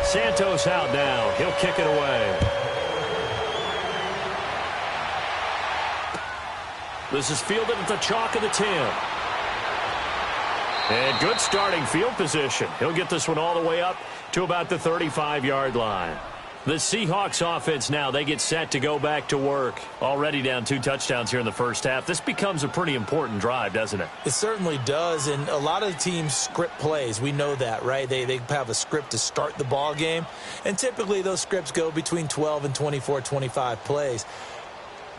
Santos out now. He'll kick it away. This is fielded at the chalk of the 10. And good starting field position. He'll get this one all the way up to about the 35-yard line. The Seahawks offense now, they get set to go back to work. Already down 2 touchdowns here in the first half. This becomes a pretty important drive, doesn't it? It certainly does, and a lot of teams script plays. We know that, right? They have a script to start the ball game, and typically those scripts go between 12 and 24, 25 plays.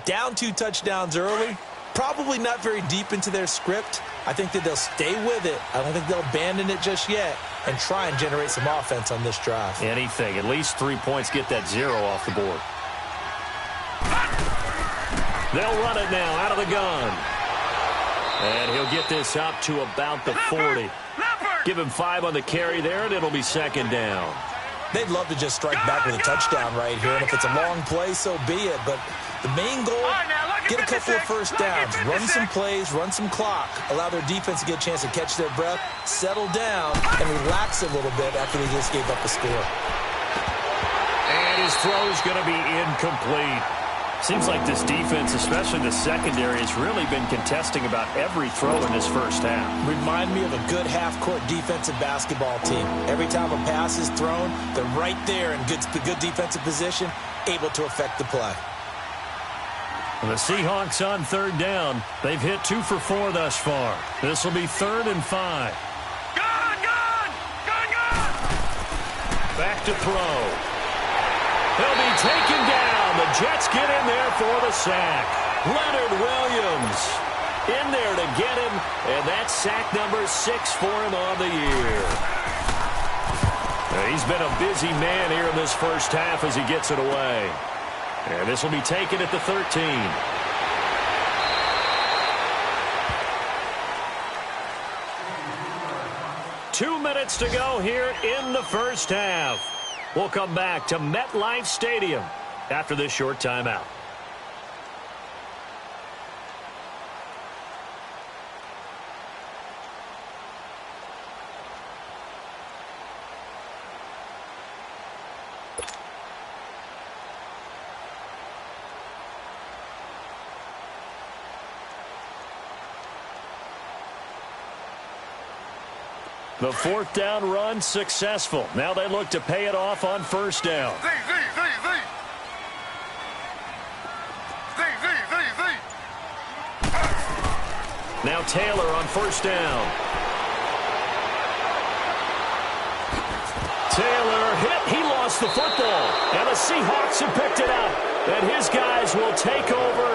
Down 2 touchdowns early, probably not very deep into their script. I think that they'll stay with it. I don't think they'll abandon it just yet and try and generate some offense on this drive. Anything. At least 3 points, get that 0 off the board. They'll run it now out of the gun. And he'll get this up to about the 40. Give him 5 on the carry there, and it'll be second down. They'd love to just strike back with a touchdown right here, and if it's a long play, so be it. But the main goal, get a couple of first downs, run some plays, run some clock, allow their defense to get a chance to catch their breath, settle down, and relax a little bit after they just gave up a score. And his throw's going to be incomplete. Seems like this defense, especially the secondary, has really been contesting about every throw in this first half. Remind me of a good half-court defensive basketball team. Every time a pass is thrown, they're right there in good defensive position, able to affect the play. The Seahawks on third down. They've hit 2 for 4 thus far. This will be 3rd and 5. Gone! Back to throw. He'll be taken down. The Jets get in there for the sack. Leonard Williams in there to get him, and that's sack number 6 for him on the year. He's been a busy man here in this first half as he gets it away. And this will be taken at the 13. Two minutes to go here in the first half. We'll come back to MetLife Stadium after this short timeout. The 4th down run successful. Now they look to pay it off on first down. Now Taylor on first down. Taylor hit. He lost the football. And the Seahawks have picked it up. And his guys will take over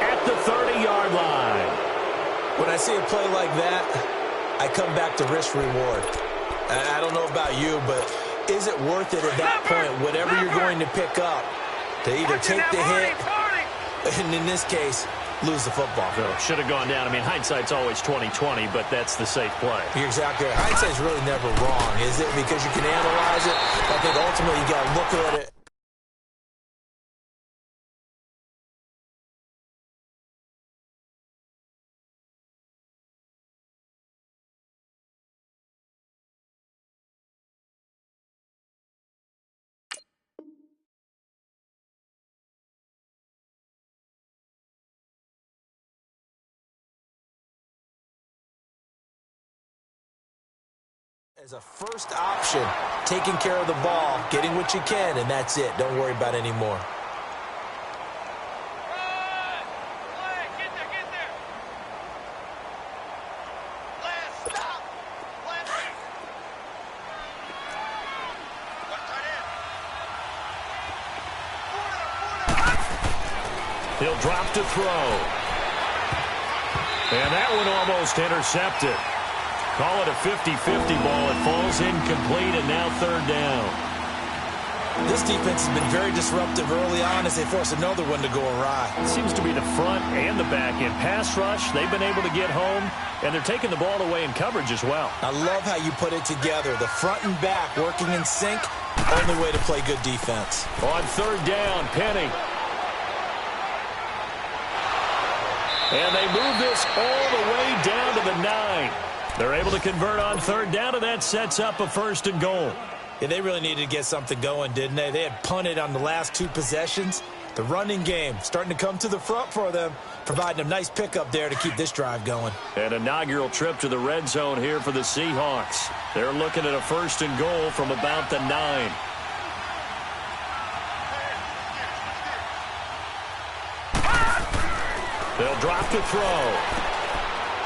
at the 30-yard line. When I see a play like that, I come back to risk-reward. I don't know about you, but is it worth it at that point, whatever you're going to pick up, to either take the hit, and in this case, lose the football? So should have gone down. I mean, hindsight's always 20/20, but that's the safe play. You're exactly right. Hindsight's really never wrong, is it? Because you can analyze it. I think ultimately you got to look at it. As a first option, taking care of the ball, getting what you can, and that's it. Don't worry about any more. He'll drop to throw. And that one almost intercepted. Call it a 50-50 ball. It falls incomplete, and now 3rd down. This defense has been very disruptive early on as they force another one to go awry. It seems to be the front and the back end. Pass rush, they've been able to get home, and they're taking the ball away in coverage as well. I love how you put it together. The front and back working in sync, only way to play good defense. On 3rd down, Penny. And they move this all the way down to the 9. They're able to convert on 3rd down, and that sets up a 1st and goal. Yeah, they really needed to get something going, didn't they? They had punted on the last 2 possessions. The running game starting to come to the front for them, providing a nice pickup there to keep this drive going. An inaugural trip to the red zone here for the Seahawks. They're looking at a 1st and goal from about the 9. They'll drop to throw.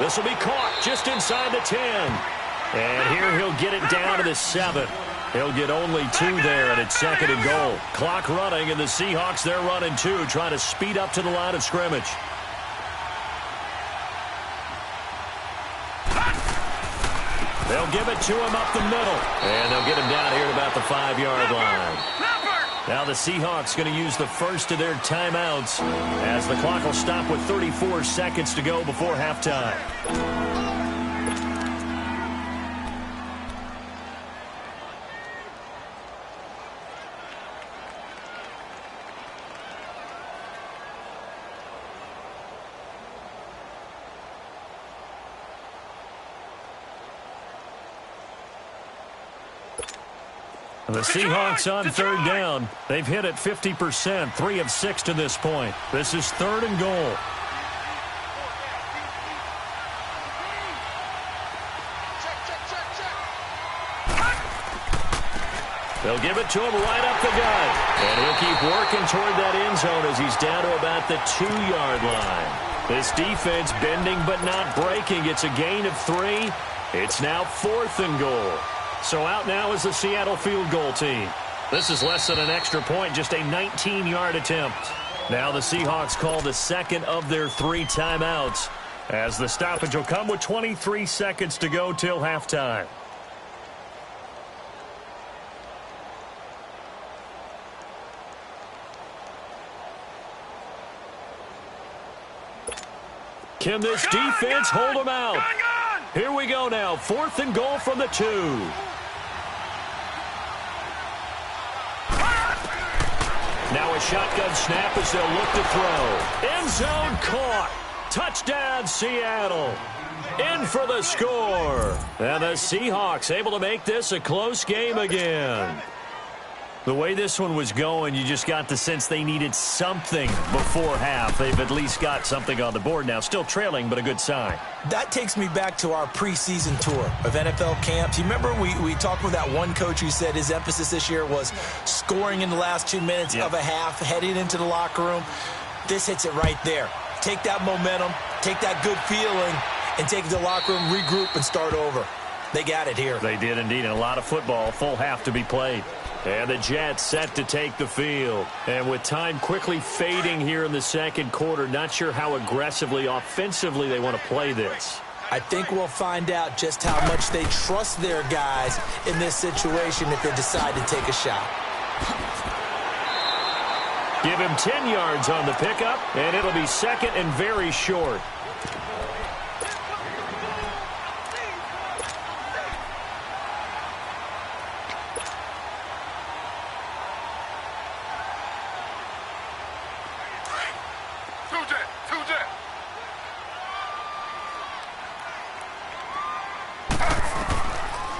This will be caught just inside the 10. And here he'll get it down to the 7. He'll get only 2 there, and it's 2nd and goal. Clock running, and the Seahawks, they're running 2, trying to speed up to the line of scrimmage. They'll give it to him up the middle, and they'll get him down here at about the 5-yard line. Now the Seahawks going to use the first of their timeouts as the clock will stop with 34 seconds to go before halftime. The Seahawks on 3rd down. They've hit it 50%, 3 of 6 to this point. This is 3rd and goal. They'll give it to him right up the gut. And he'll keep working toward that end zone as he's down to about the 2-yard line. This defense bending but not breaking. It's a gain of 3. It's now 4th and goal. So out now is the Seattle field goal team. This is less than an extra point, just a 19-yard attempt. Now the Seahawks call the 2nd of their 3 timeouts as the stoppage will come with 23 seconds to go till halftime. Can this defense hold them out? Here we go now. 4th and goal from the 2. Now a shotgun snap as they'll look to throw. End zone caught. Touchdown, Seattle. In for the score. And the Seahawks able to make this a close game again. The way this one was going, you just got the sense they needed something before half. They've at least got something on the board now. Still trailing, but a good sign. That takes me back to our preseason tour of NFL camps. You remember we talked with that one coach who said his emphasis this year was scoring in the last 2 minutes of a half, heading into the locker room. This hits it right there. Take that momentum, take that good feeling, and take it to the locker room, regroup, and start over. They got it here. They did indeed, and a lot of football, full half to be played. And the Jets set to take the field. And with time quickly fading here in the 2nd quarter, not sure how aggressively, offensively they want to play this. I think we'll find out just how much they trust their guys in this situation if they decide to take a shot. Give him 10 yards on the pickup, and it'll be 2nd and very short.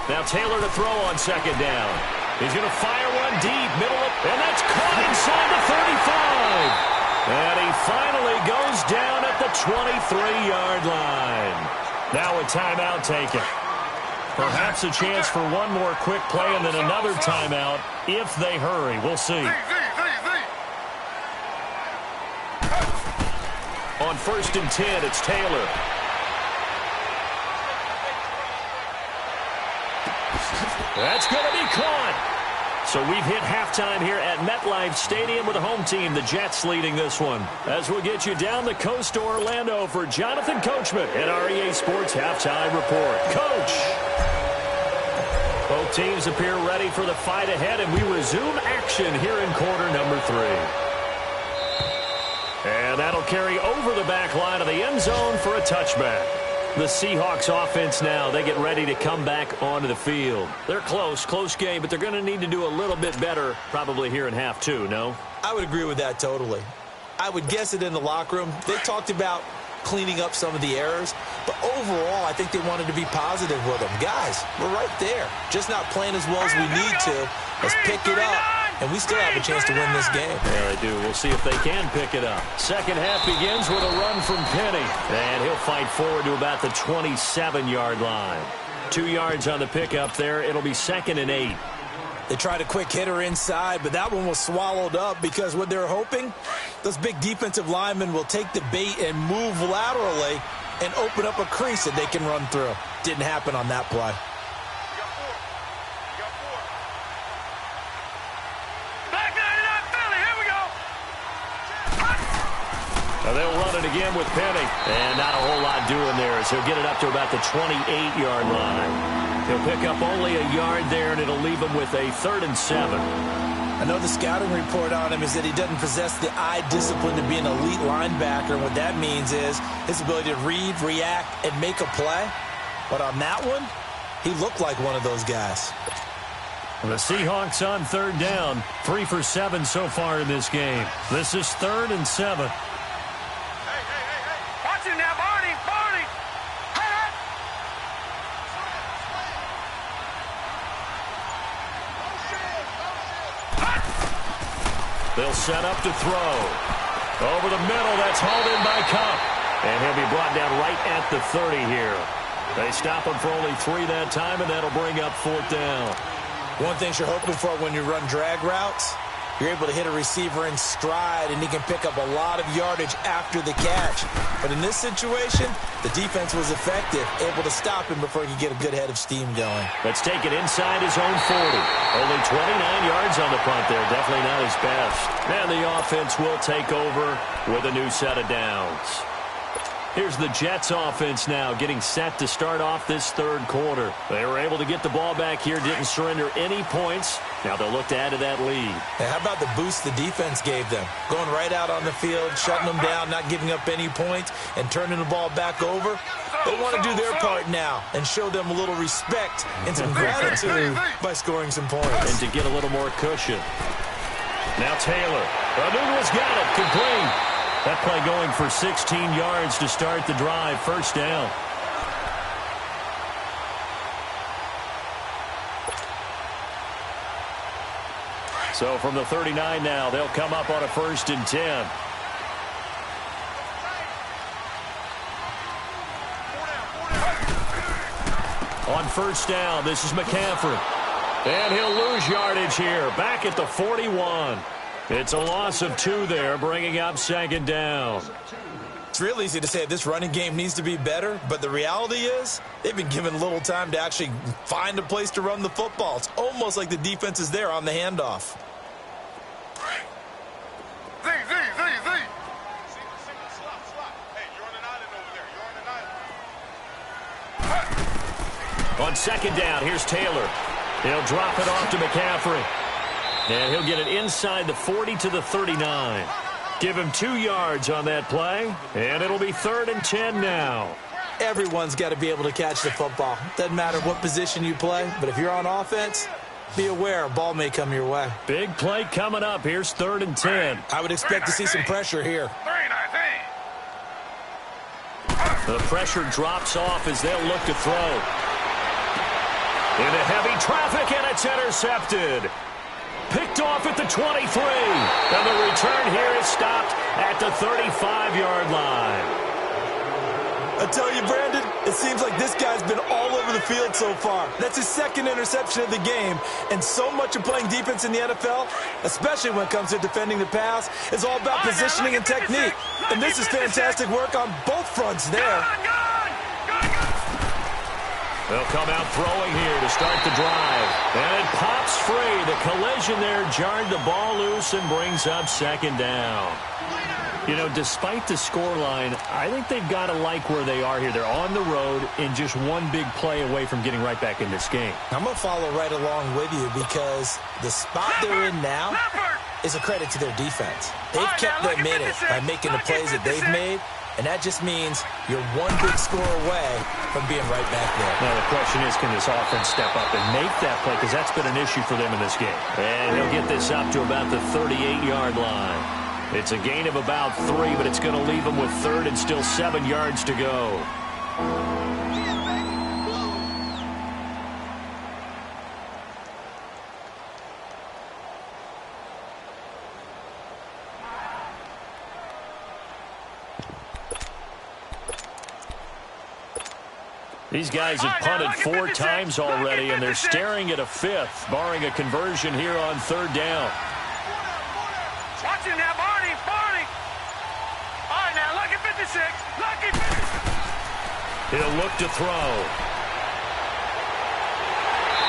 Now Taylor to throw on 2nd down. He's going to fire one deep, middle of, and that's caught inside the 35. And he finally goes down at the 23-yard line. Now a timeout taken. Perhaps a chance for one more quick play and then another timeout if they hurry. We'll see. On 1st and 10, it's Taylor. That's going to be caught. So we've hit halftime here at MetLife Stadium with the home team, the Jets, leading this one. As we'll get you down the coast to Orlando for Jonathan Coachman at our EA Sports Halftime Report. Coach. Both teams appear ready for the fight ahead, and we resume action here in quarter number 3. And that'll carry over the back line of the end zone for a touchback. The Seahawks offense now, they get ready to come back onto the field. They're close game, but they're going to need to do a little bit better probably here in half 2, no? I would agree with that totally. I would guess it in the locker room. They talked about cleaning up some of the errors. But overall, I think they wanted to be positive with them. Guys, we're right there. Just not playing as well as we need to. Let's pick it up, and we still have a chance to win this game. Yeah, they do. We'll see if they can pick it up. Second half begins with a run from Penny, and he'll fight forward to about the 27-yard line. 2 yards on the pickup there. It'll be 2nd and 8. They tried a quick hitter inside, but that one was swallowed up because what they're hoping, those big defensive linemen will take the bait and move laterally and open up a crease that they can run through. Didn't happen on that play. They'll run it again with Penny. And not a whole lot doing there as he'll get it up to about the 28-yard line. He'll pick up only a yard there, and it'll leave him with a 3rd and 7. I know the scouting report on him is that he doesn't possess the eye discipline to be an elite linebacker. And what that means is his ability to read, react, and make a play. But on that one, he looked like one of those guys. The Seahawks on 3rd down. 3 for 7 so far in this game. This is 3rd and 7. They'll set up to throw. Over the middle, that's hauled in by Cup. And he'll be brought down right at the 30 here. They stop him for only 3 that time, and that'll bring up 4th down. One thing you're hoping for when you run drag routes, you're able to hit a receiver in stride, and he can pick up a lot of yardage after the catch. But in this situation, the defense was effective, able to stop him before he could get a good head of steam going. Let's take it inside his own 40. Only 29 yards on the punt there. Definitely not his best. And the offense will take over with a new set of downs. Here's the Jets offense now getting set to start off this 3rd quarter. They were able to get the ball back here, didn't surrender any points. Now they'll look to add to that lead. And how about the boost the defense gave them? Going right out on the field, shutting them down, not giving up any points, and turning the ball back over. They want to do their part now and show them a little respect and some gratitude by scoring some points. And to get a little more cushion. Now Taylor. Anunua's got it. Complete. That play going for 16 yards to start the drive. 1st down. So from the 39 now, they'll come up on a 1st and 10. On 1st down, this is McCaffrey. And he'll lose yardage here. Back at the 41. It's a loss of 2 there, bringing up 2nd down. It's real easy to say this running game needs to be better, but the reality is they've been given little time to actually find a place to run the football. It's almost like the defense is there on the handoff. Z. On 2nd down, here's Taylor. He'll drop it off to McCaffrey. And he'll get it inside the 40 to the 39. Give him 2 yards on that play, and it'll be 3rd and 10 now. Everyone's got to be able to catch the football. Doesn't matter what position you play, but if you're on offense, be aware a ball may come your way. Big play coming up. Here's 3rd and 10. I would expect to see some pressure here. The pressure drops off as they'll look to throw. Into heavy traffic, and it's intercepted. Picked off at the 23. And the return here is stopped at the 35-yard line. I tell you, Brandon, it seems like this guy's been all over the field so far. That's his 2nd interception of the game. And so much of playing defense in the NFL, especially when it comes to defending the pass, is all about positioning and technique. And this is fantastic work on both fronts there. They'll come out throwing here to start the drive. And it pops free. The collision there jarred the ball loose and brings up 2nd down. You know, despite the scoreline, I think they've got to like where they are here. They're on the road and just one big play away from getting right back in this game. I'm going to follow right along with you because the spot they're in now is a credit to their defense. They've kept them in it by making the plays that they've made, and that just means you're one big score away from being right back there. Now the question is, can this offense step up and make that play? Because that's been an issue for them in this game. And he'll get this up to about the 38-yard line. It's a gain of about 3, but it's going to leave them with third and still 7 yards to go. These guys have punted 4 times already, and they're staring at a 5th, barring a conversion here on 3rd down. Watch him now, Barney. All right, now, lucky 56. Lucky 56. He'll look to throw.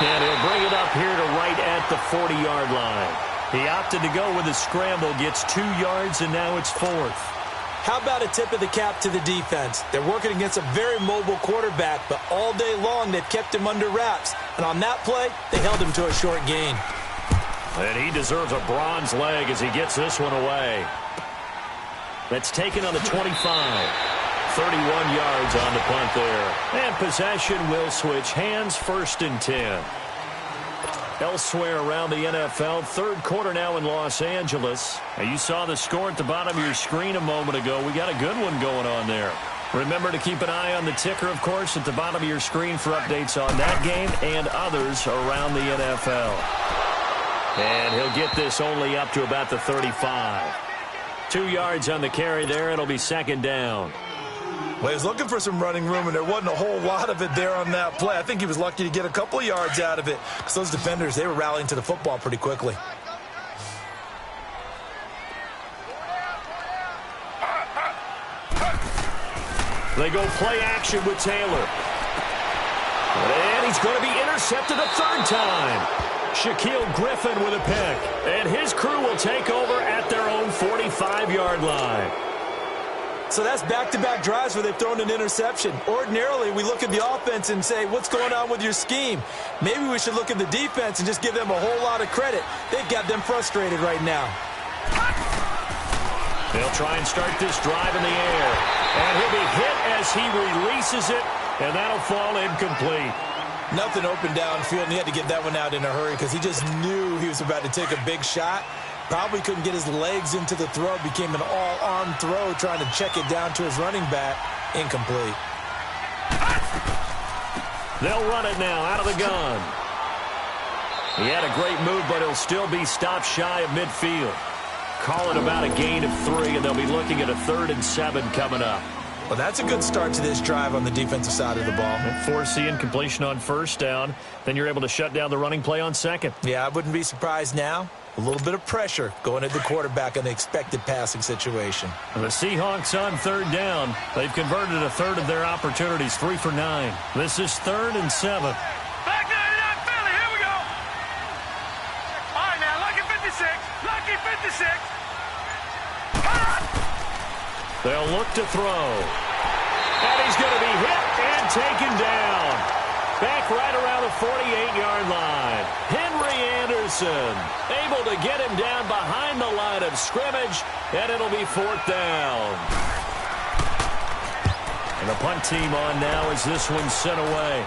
And he'll bring it up here to right at the 40-yard line. He opted to go with a scramble, gets 2 yards, and now it's 4th. How about a tip of the cap to the defense? They're working against a very mobile quarterback, but all day long they've kept him under wraps. And on that play, they held him to a short gain. And he deserves a bronze leg as he gets this one away. That's taken on the 25. 31 yards on the punt there. And possession will switch hands, 1st and 10. Elsewhere around the NFL, 3rd quarter now in Los Angeles. Now you saw the score at the bottom of your screen a moment ago. We got a good one going on there. Remember to keep an eye on the ticker, of course, at the bottom of your screen for updates on that game and others around the NFL. And he'll get this only up to about the 35. 2 yards on the carry there. It'll be 2nd down. Well, he was looking for some running room, and there wasn't a whole lot of it there on that play. I think he was lucky to get a couple of yards out of it because those defenders, they were rallying to the football pretty quickly. They go play action with Taylor. And he's going to be intercepted a 3rd time. Shaquille Griffin with a pick. And his crew will take over at their own 45-yard line. So that's back-to-back drives where they've thrown an interception. Ordinarily, we look at the offense and say, what's going on with your scheme? Maybe we should look at the defense and just give them a whole lot of credit. They've got them frustrated right now. They'll try and start this drive in the air. And he'll be hit as he releases it, and that'll fall incomplete. Nothing open downfield, and he had to get that one out in a hurry because he just knew he was about to take a big shot. Probably couldn't get his legs into the throw. Became an all-arm throw trying to check it down to his running back. Incomplete. They'll run it now out of the gun. He had a great move, but he'll still be stopped shy of midfield. Call it about a gain of 3, and they'll be looking at a 3rd and 7 coming up. Well, that's a good start to this drive on the defensive side of the ball. Force the incompletion on 1st down. Then you're able to shut down the running play on 2nd. Yeah, I wouldn't be surprised now. A little bit of pressure going at the quarterback in the expected passing situation. And the Seahawks on 3rd down. They've converted a 1/3 of their opportunities, 3 for 9. This is 3rd and 7. Back to the Philly. Here we go. All right, now, lucky 56. Lucky 56. They'll look to throw. And he's going to be hit and taken down. Back right around the 48-yard line. Henry Anderson able to get him down behind the line of scrimmage, and it'll be 4th down. And the punt team on now as this one's sent away.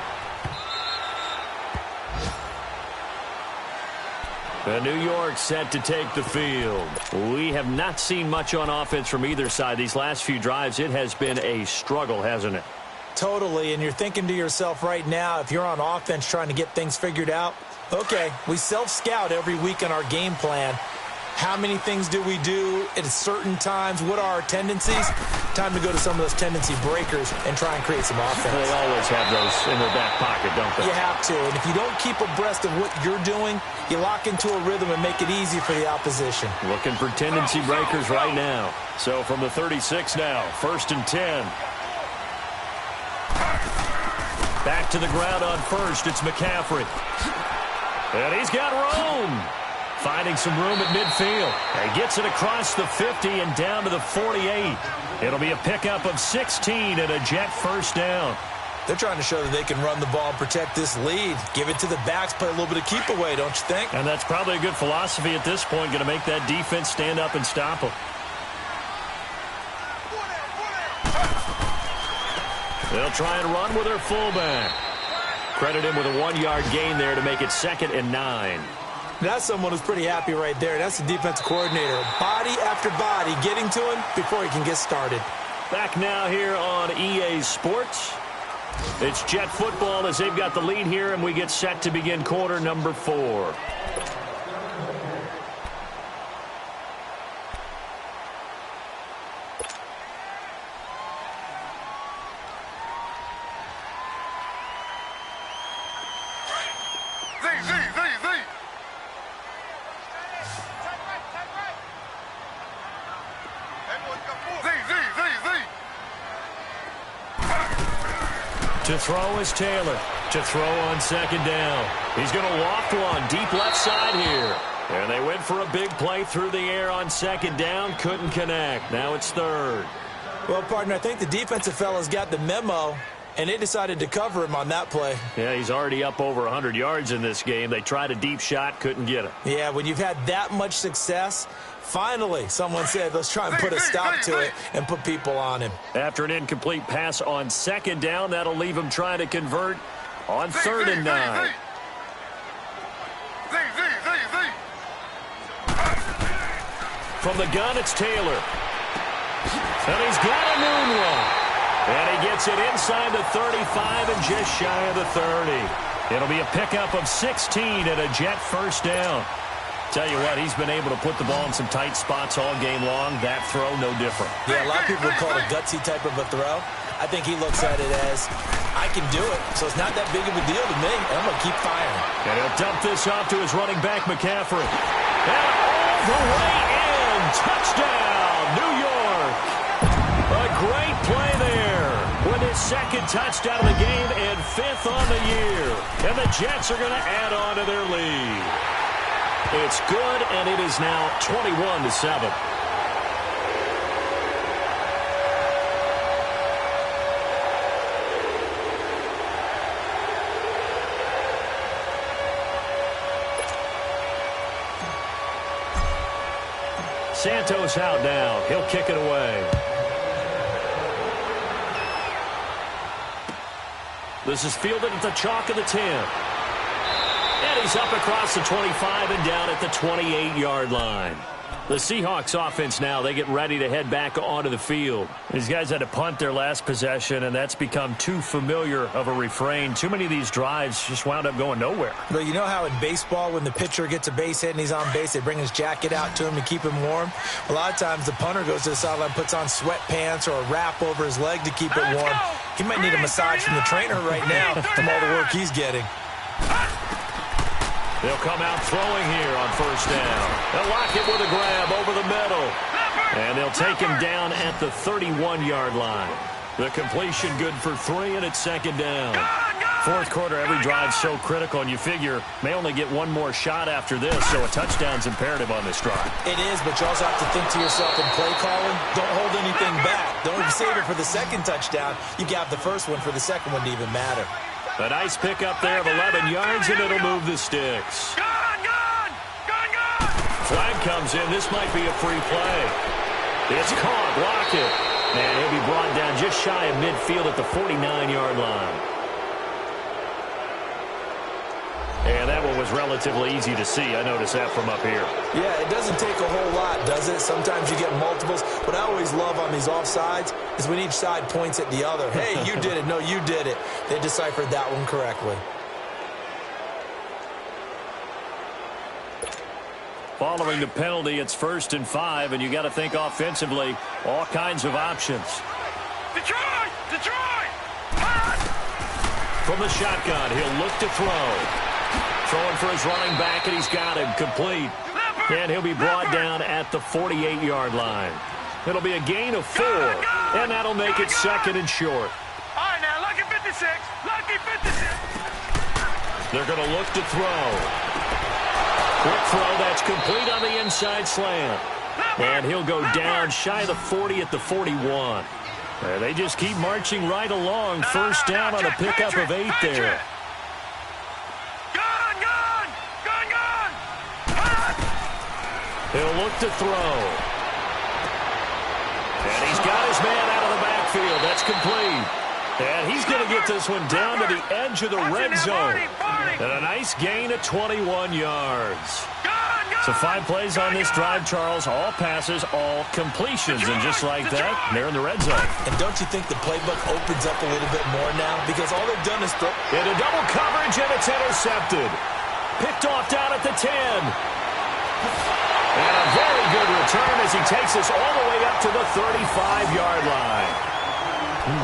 And New York set to take the field. We have not seen much on offense from either side. These last few drives, it has been a struggle, hasn't it? Totally, and you're thinking to yourself right now, if you're on offense trying to get things figured out, okay, we self-scout every week in our game plan. How many things do we do at certain times? What are our tendencies? Time to go to some of those tendency breakers and try and create some offense. They always have those in their back pocket, don't they? You have to, and if you don't keep abreast of what you're doing, you lock into a rhythm and make it easy for the opposition. Looking for tendency breakers right now. So from the 36 now, 1st and 10. Back to the ground on 1st, it's McCaffrey. And he's got room. Finding some room at midfield. He gets it across the 50 and down to the 48. It'll be a pickup of 16 and a jet 1st down. They're trying to show that they can run the ball and protect this lead. Give it to the backs, play a little bit of keep away, don't you think? And that's probably a good philosophy at this point, going to make that defense stand up and stop them. They'll try and run with their fullback. Credit him with a 1-yard gain there to make it 2nd and 9. That's someone who's pretty happy right there. That's the defensive coordinator. Body after body getting to him before he can get started. Back now here on EA Sports. It's Jet football as they've got the lead here, and we get set to begin quarter number 4. To throw is Taylor. To throw on second down. He's going to loft one deep left side here. And they went for a big play through the air on second down. Couldn't connect. Now it's third. Well, partner, I think the defensive fellas got the memo, and they decided to cover him on that play. Yeah, he's already up over 100 yards in this game. They tried a deep shot, couldn't get it. Yeah, when you've had that much success, finally someone said, let's try and put a stop to it and put people on him. After an incomplete pass on second down, that'll leave him trying to convert on 3rd and 9. From the gun, it's Taylor. And he's got a moonwalk. And he gets it inside the 35 and just shy of the 30. It'll be a pickup of 16 and a Jet first down. Tell you what, he's been able to put the ball in some tight spots all game long. That throw, no different. Yeah, a lot of people would call it a gutsy type of a throw. I think he looks at it as, I can do it, so it's not that big of a deal to me, and I'm going to keep firing. And he'll dump this off to his running back, McCaffrey. And all the way in. Touchdown, New York. A great play there with his second touchdown of the game and 5th on the year. And the Jets are going to add on to their lead. It's good, and it is now 21-7. Santos out now. He'll kick it away. This is fielded at the chalk of the 10. And he's up across the 25 and down at the 28-yard line. The Seahawks offense now, they get ready to head back onto the field. These guys had to punt their last possession, and that's become too familiar of a refrain. Too many of these drives just wound up going nowhere. But you know how in baseball, when the pitcher gets a base hit and he's on base, they bring his jacket out to him to keep him warm? A lot of times the punter goes to the sideline, puts on sweatpants or a wrap over his leg to keep it warm. He might need a massage from the trainer right now from all the work he's getting. They'll come out throwing here on first down. They'll lock it with a grab over the middle. And they'll take him down at the 31-yard line. The completion good for 3, and it's second down. Fourth quarter, every drive's so critical, and you figure may only get one more shot after this, so a touchdown's imperative on this drive. It is, but you also have to think to yourself in play calling, don't hold anything back. Don't save it for the second touchdown. You got the first one for the second one to even matter. A nice pickup there of 11 yards, and it'll move the sticks. Flag comes in. This might be a free play. It's caught. Block it. And he'll be brought down just shy of midfield at the 49-yard line. And that one was relatively easy to see. I noticed that from up here. Yeah, it doesn't take a whole lot, does it? Sometimes you get multiples. What I always love on these offsides is when each side points at the other. Hey, you did it. No, you did it. They deciphered that one correctly. Following the penalty, it's 1st and 5, and you got to think offensively, all kinds of options. Detroit! Detroit! From the shotgun, he'll look to throw. Throwing for his running back, and he's got him complete. And he'll be brought down at the 48-yard line. It'll be a gain of 4, and that'll make it second and short. All right, now, lucky 56. Lucky 56. They're going to look to throw. Quick throw, that's complete on the inside slant. And he'll go down shy of the 40 at the 41. They just keep marching right along. First down on a pickup of 8 there. He'll look to throw. And he's got his man out of the backfield. That's complete. And he's going to get this one down to the edge of the red zone. And a nice gain of 21 yards. So 5 plays on this drive, Charles. All passes, all completions. And just like that, they're in the red zone. And don't you think the playbook opens up a little bit more now? Because all they've done is throw. Into double coverage, and it's intercepted. Picked off down at the 10. And a very good return as he takes us all the way up to the 35-yard line.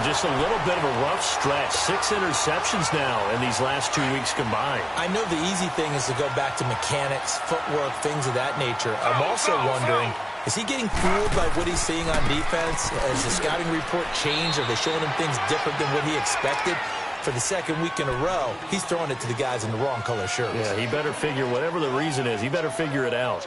Just a little bit of a rough stretch. 6 interceptions now in these last 2 weeks combined. I know the easy thing is to go back to mechanics, footwork, things of that nature. I'm also wondering, is he getting fooled by what he's seeing on defense? Has the scouting report changed? Are they showing him things different than what he expected? For the second week in a row, he's throwing it to the guys in the wrong color shirts. Yeah, he better figure, whatever the reason is, he better figure it out.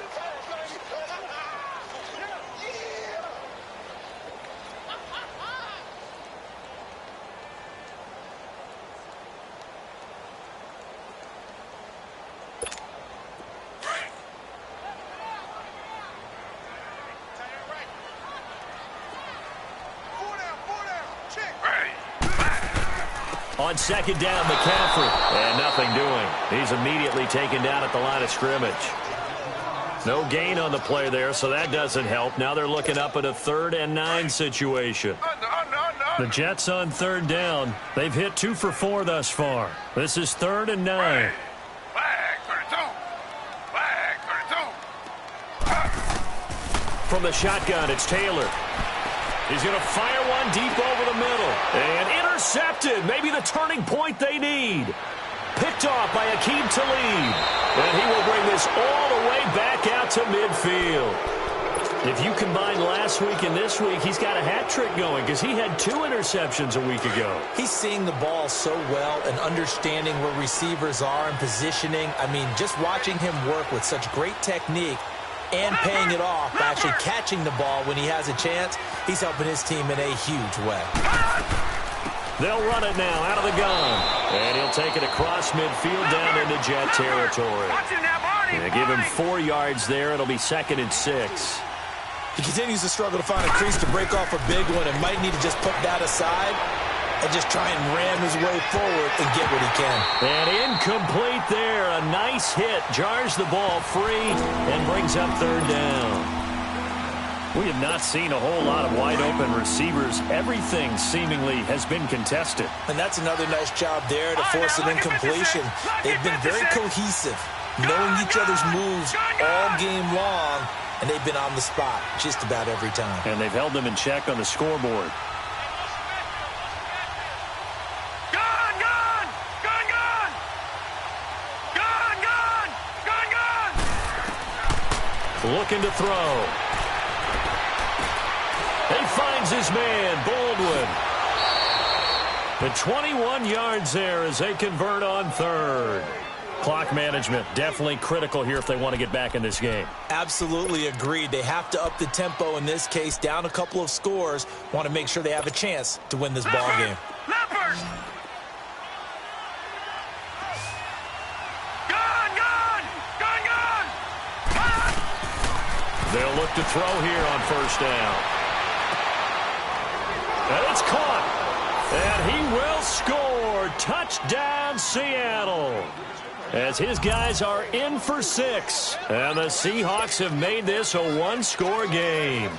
On second down, McCaffrey. And nothing doing. He's immediately taken down at the line of scrimmage. No gain on the play there, so that doesn't help. Now they're looking up at a 3rd and 9 situation. The Jets on 3rd down. They've hit 2 for 4 thus far. This is 3rd and 9. From the shotgun, it's Taylor. He's going to fire one deep over the middle. And intercepted. Maybe the turning point they need. Picked off by Aqib Talib. And he will bring this all the way back out to midfield. If you combine last week and this week, he's got a hat trick going because he had 2 interceptions a week ago. He's seeing the ball so well and understanding where receivers are and positioning. I mean, just watching him work with such great technique and paying it off by actually catching the ball when he has a chance, he's helping his team in a huge way. They'll run it now out of the gun. And he'll take it across midfield down into Jet territory. They give him 4 yards there. It'll be 2nd and 6. He continues to struggle to find a crease to break off a big one and might need to just put that aside and just try and ram his way forward and get what he can. And incomplete there. A nice hit. Jars the ball free and brings up 3rd down. We have not seen a whole lot of wide-open receivers. Everything seemingly has been contested. And that's another nice job there to force an incompletion. They've been very cohesive, knowing each other's moves all game long, and they've been on the spot just about every time. And they've held them in check on the scoreboard. Looking to throw. He finds his man, Baldwin. And 21 yards there as they convert on 3rd. Clock management definitely critical here if they want to get back in this game. Absolutely agreed. They have to up the tempo in this case, down a couple of scores. Want to make sure they have a chance to win this ball game. They'll look to throw here on 1st down. And it's caught. And he will score. Touchdown, Seattle. As his guys are in for 6. And the Seahawks have made this a 1-score game.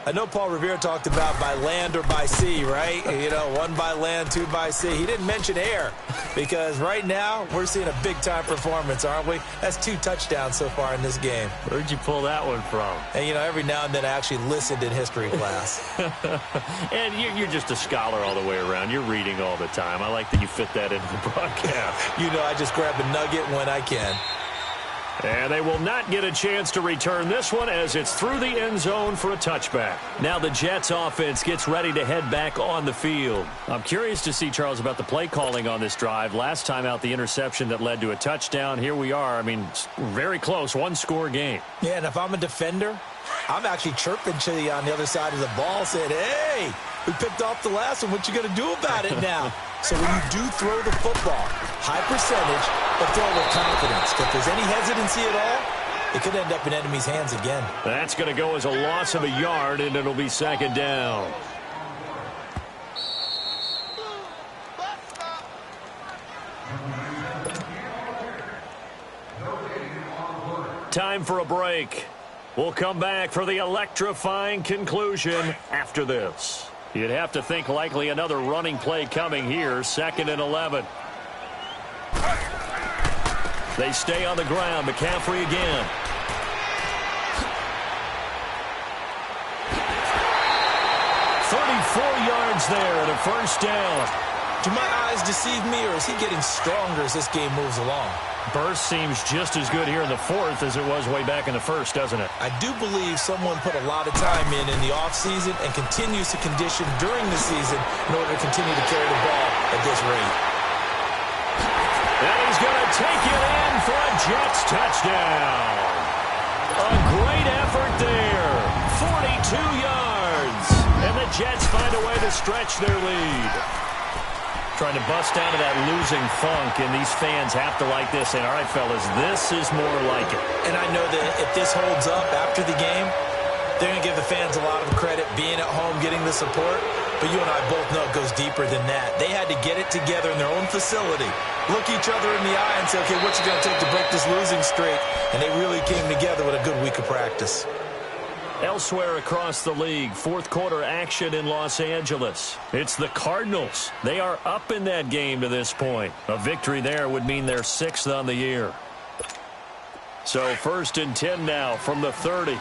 I know Paul Revere talked about by land or by sea, right? You know, 1 by land, 2 by sea. He didn't mention air because right now we're seeing a big-time performance, aren't we? That's 2 touchdowns so far in this game. Where'd you pull that one from? And, you know, every now and then I actually listened in history class. And you're just a scholar all the way around. You're reading all the time. I like that you fit that into the broadcast. You know, I just grab a nugget when I can. And they will not get a chance to return this one as it's through the end zone for a touchback. Now the Jets offense gets ready to head back on the field. I'm curious to see, Charles, about the play calling on this drive. Last time out, the interception that led to a touchdown. Here we are. I mean, very close, 1-score game. Yeah, and if I'm a defender, I'm actually chirping to you on the other side of the ball saying, hey, we picked off the last one. What you going to do about it now? So when you do throw the football, high percentage, but throw it with confidence. If there's any hesitancy at all, it could end up in enemy's hands again. That's going to go as a loss of a yard, and it'll be 2nd down. Time for a break. We'll come back for the electrifying conclusion after this. You'd have to think likely another running play coming here, 2nd and 11. They stay on the ground. McCaffrey again. Yards there at a first down. Do my eyes deceive me, or is he getting stronger as this game moves along? Burst seems just as good here in the 4th as it was way back in the 1st, doesn't it? I do believe someone put a lot of time in the offseason and continues to condition during the season in order to continue to carry the ball at this rate. And he's going to take it in for a Jets touchdown. A great effort there. 42 yards. And the Jets find a way to stretch their lead. Trying to bust out of that losing funk, and these fans have to like this. And, all right, fellas, this is more like it. And I know that if this holds up after the game, they're going to give the fans a lot of credit being at home, getting the support. But you and I both know it goes deeper than that. They had to get it together in their own facility, look each other in the eye and say, okay, what's it going to take to break this losing streak? And they really came together with a good week of practice. Elsewhere across the league, 4th quarter action in Los Angeles. It's the Cardinals. They are up in that game to this point. A victory there would mean they're 6th on the year. So 1st and 10 now from the 30.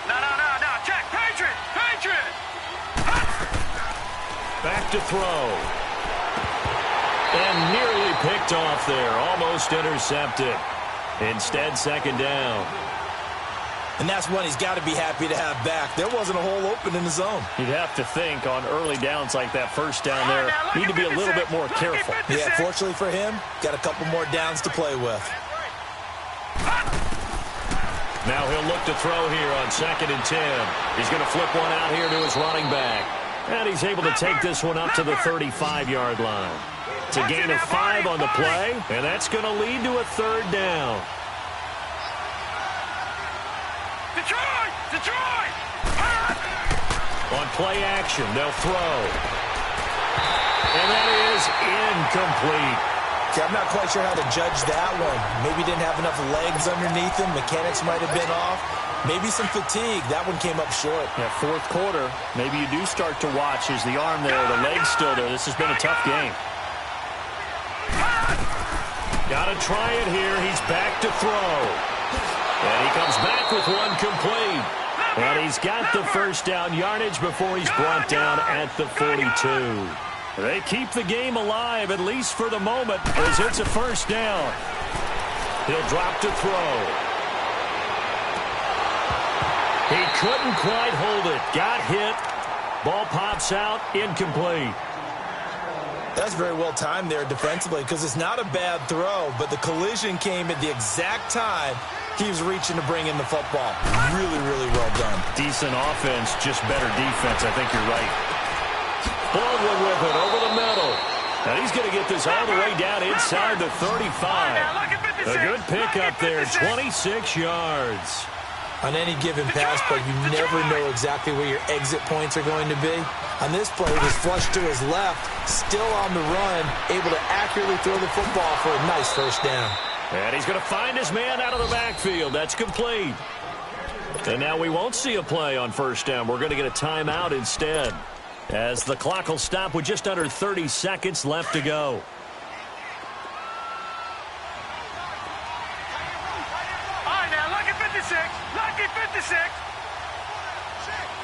No. Check. Patriot. Back to throw. And nearly picked off there. Almost intercepted. Instead, 2nd down. And that's one he's got to be happy to have back. There wasn't a hole open in the zone. You'd have to think on early downs like that, first down there, need to be a little bit more careful. Yeah, fortunately for him, got a couple more downs to play with. Now he'll look to throw here on 2nd and 10. He's going to flip one out here to his running back. And he's able to take this one up to the 35-yard line. It's a gain of 5 on the play, and that's going to lead to a 3rd down. Detroit! On play action, they'll throw. And that is incomplete. Okay, I'm not quite sure how to judge that one. Maybe didn't have enough legs underneath him. Mechanics might have been off. Maybe some fatigue. That one came up short. Yeah, 4th quarter, maybe you do start to watch as the arm there, the leg's still there. This has been a tough game. Got to try it here. He's back to throw. And he comes back with one complete. And he's got the first down yardage before he's brought down at the 42. They keep the game alive, at least for the moment, as it's a first down. He'll drop to throw. He couldn't quite hold it. Got hit. Ball pops out. Incomplete. That's very well timed there defensively because it's not a bad throw, but the collision came at the exact time he was reaching to bring in the football. Really, really well done. Decent offense, just better defense. I think you're right. Baldwin with it over the middle. And he's going to get this all the way down inside the 35. A good pickup there, 26 yards. On any given pass play, you never know exactly where your exit points are going to be. On this play, it was flushed to his left, still on the run, able to accurately throw the football for a nice first down. And he's going to find his man out of the backfield. That's complete. And now we won't see a play on first down. We're going to get a timeout instead, as the clock will stop with just under 30 seconds left to go. Lucky 56.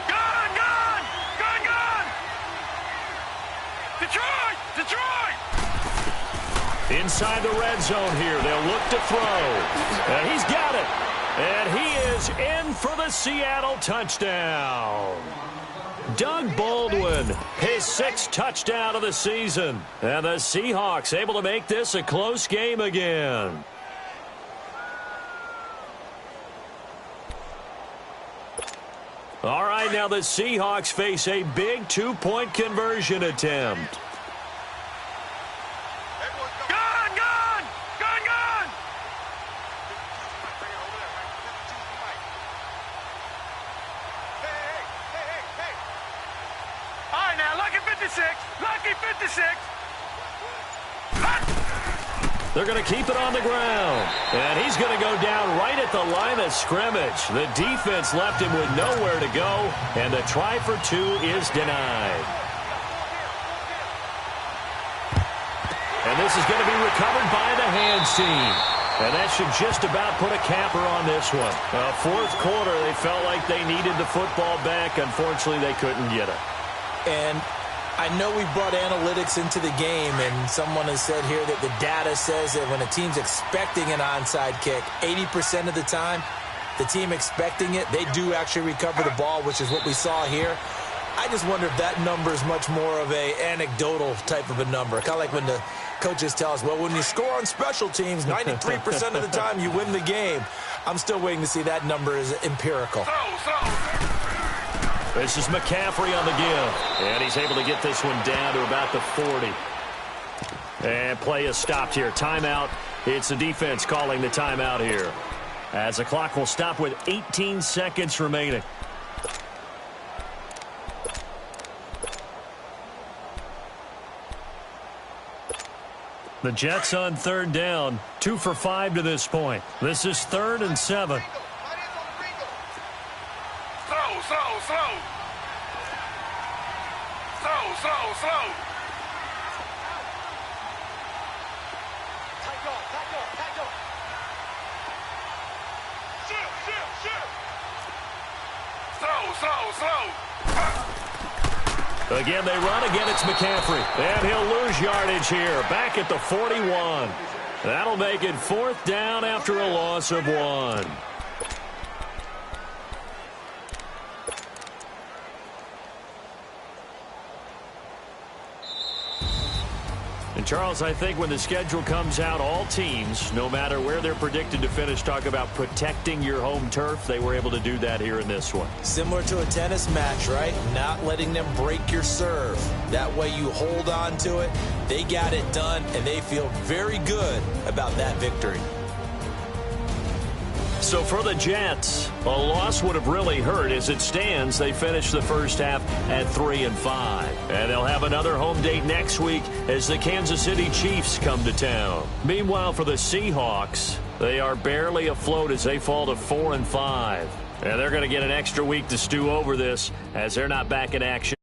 Gone. Detroit. Inside the red zone here. They'll look to throw. And he's got it. And he is in for the Seattle touchdown. Doug Baldwin, his 6th touchdown of the season. And the Seahawks able to make this a close game again. All right, now the Seahawks face a big 2-point conversion attempt. Gone. All right, now, Lucky 56. They're going to keep it on the ground. And he's going to go down right at the line of scrimmage. The defense left him with nowhere to go, and the try for two is denied. And this is going to be recovered by the hands team. And that should just about put a capper on this one. Fourth quarter, they felt like they needed the football back. Unfortunately, they couldn't get it. And I know we brought analytics into the game, and someone has said here that the data says that when a team's expecting an onside kick, 80% of the time, the team expecting it, they do actually recover the ball, which is what we saw here. I just wonder if that number is much more of a anecdotal type of a number. Kind of like when the coaches tell us, well, when you score on special teams, 93% of the time you win the game. I'm still waiting to see that number is empirical. This is McCaffrey on the give. And he's able to get this one down to about the 40. And play is stopped here. Timeout. It's the defense calling the timeout here, as the clock will stop with 18 seconds remaining. The Jets on third down, 2 for 5 to this point. This is 3rd and 7. Slow. Again, they run. Again, it's McCaffrey. And he'll lose yardage here. Back at the 41. That'll make it 4th down after a loss of 1. And Charles, I think when the schedule comes out, all teams, no matter where they're predicted to finish, talk about protecting your home turf. They were able to do that here in this one. Similar to a tennis match, right? Not letting them break your serve. That way you hold on to it. They got it done, and they feel very good about that victory. So for the Jets, a loss would have really hurt. As it stands, they finished the first half at 3-5. And they'll have another home date next week as the Kansas City Chiefs come to town. Meanwhile, for the Seahawks, they are barely afloat as they fall to 4-5. And they're going to get an extra week to stew over this as they're not back in action.